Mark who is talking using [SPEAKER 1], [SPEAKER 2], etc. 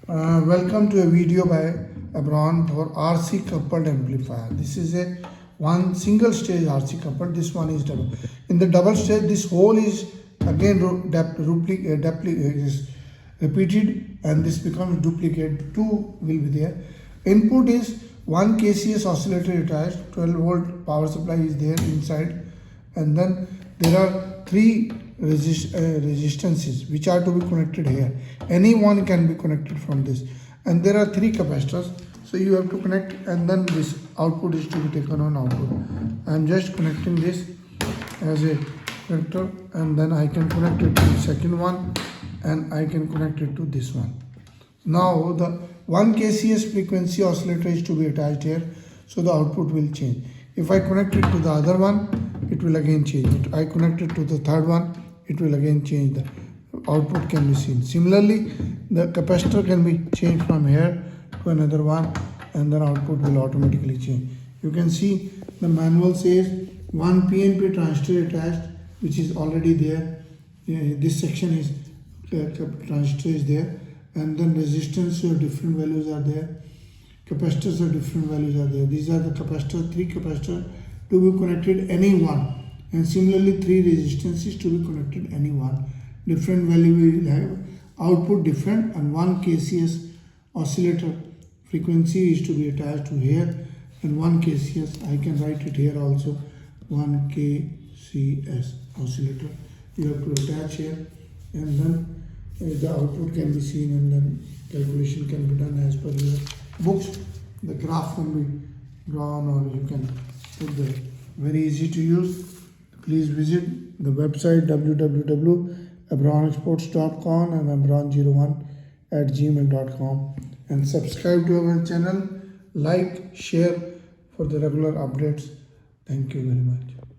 [SPEAKER 1] Welcome to a video by Abron for RC coupled amplifier. This is a one single stage RC coupled. This one is double. In the double stage, this hole is again is repeated, and this becomes duplicate. Two will be there. Input is one kcs oscillator attached. 12-volt power supply is there inside, and then there are three resistances which are to be connected here. Any one can be connected from this, and there are three capacitors, so you have to connect, and then this output is to be taken on output. I am just connecting this as a connector, and then I can connect it to the second one, and I can connect it to this one. Now the 1 kcs frequency oscillator is to be attached here, so the output will change. If I connect it to the other one, it will again change. If I connect it to the third one, it will again change. The output can be seen. Similarly, the capacitor can be changed from here to another one, and then output will automatically change. You can see the manual says one PNP transistor attached, which is already there. This section is transistor is there, and then resistance of different values are there. Capacitors of different values are there. These are the capacitors, three capacitors to be connected any one, and similarly three resistances to be connected any one. Different value will have output different, and 1 kcs oscillator frequency is to be attached to here, and 1 kcs I can write it here also. 1 kcs oscillator you have to attach here, and then the output can be seen, and then calculation can be done as per your books. The graph can be drawn, or you can put the very easy to use. Please visit the website www.abronexports.com and abron01@gmail.com, and subscribe to our channel, like, share for the regular updates. Thank you very much.